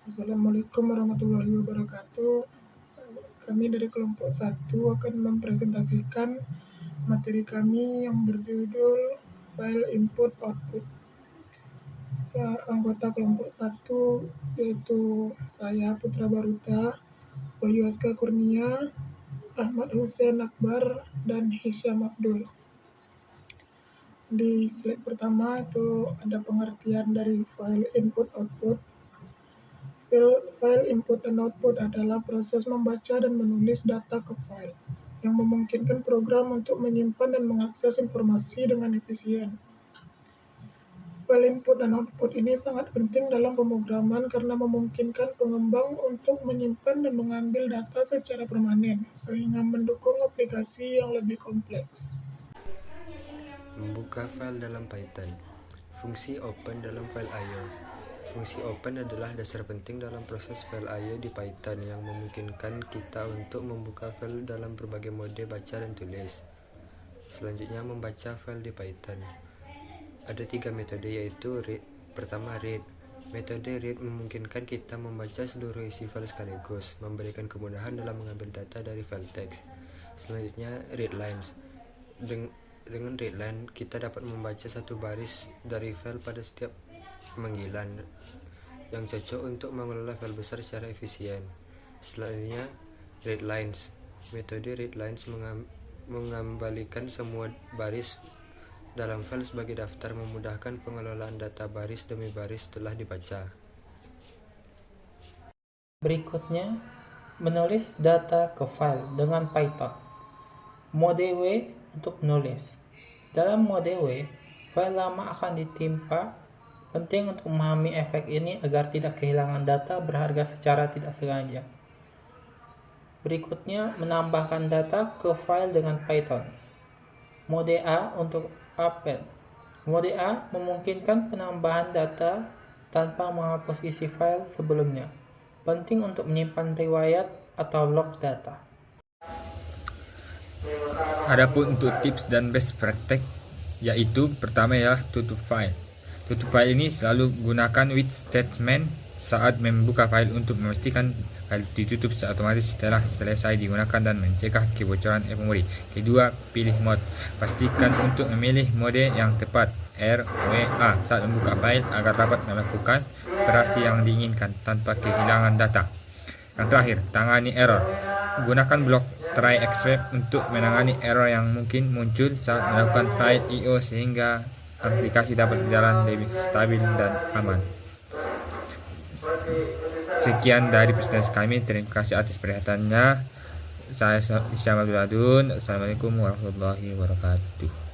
Assalamualaikum warahmatullahi wabarakatuh. Kami dari kelompok 1 akan mempresentasikan materi kami yang berjudul File Input Output. Anggota kelompok 1 yaitu saya Putra Baruta, Wahyu Aska Kurnia, Ahmad Hussein Akbar, dan Hisyam Abdul. Di slide pertama itu ada pengertian dari file input output. File input dan output adalah proses membaca dan menulis data ke file yang memungkinkan program untuk menyimpan dan mengakses informasi dengan efisien. File input dan output ini sangat penting dalam pemrograman karena memungkinkan pengembang untuk menyimpan dan mengambil data secara permanen, sehingga mendukung aplikasi yang lebih kompleks. Membuka file dalam Python. Fungsi open dalam file I/O. Fungsi open adalah dasar penting dalam proses file I/O di Python yang memungkinkan kita untuk membuka file dalam berbagai mode baca dan tulis. Selanjutnya, membaca file di Python. Ada 3 metode, yaitu read. Pertama, read. Metode read memungkinkan kita membaca seluruh isi file sekaligus, memberikan kemudahan dalam mengambil data dari file teks. Selanjutnya, readlines. Dengan readline, kita dapat membaca satu baris dari file pada setiap pemanggilan, yang cocok untuk mengelola file besar secara efisien. Selanjutnya, readlines. Metode readlines mengembalikan semua baris dalam file sebagai daftar, memudahkan pengelolaan data baris demi baris setelah dibaca. Berikutnya, menulis data ke file dengan Python. Mode W untuk menulis. Dalam mode W, file lama akan ditimpa. Penting untuk memahami efek ini agar tidak kehilangan data berharga secara tidak sengaja. Berikutnya, menambahkan data ke file dengan Python. Mode A untuk append. Mode A memungkinkan penambahan data tanpa menghapus isi file sebelumnya. Penting untuk menyimpan riwayat atau log data. Adapun untuk tips dan best practice, yaitu pertama ialah tutup file. Tutup file ini selalu gunakan with statement saat membuka file untuk memastikan file ditutup secara otomatis setelah selesai digunakan dan mencegah kebocoran memori. Kedua, pilih mode. Pastikan untuk memilih mode yang tepat RWA saat membuka file agar dapat melakukan operasi yang diinginkan tanpa kehilangan data. Yang terakhir, tangani error. Gunakan blok try except untuk menangani error yang mungkin muncul saat melakukan file I/O sehingga aplikasi dapat berjalan lebih stabil dan aman. Sekian dari presentasi kami. Terima kasih atas perhatiannya. Saya Hisyam Abdul. Assalamualaikum warahmatullahi wabarakatuh.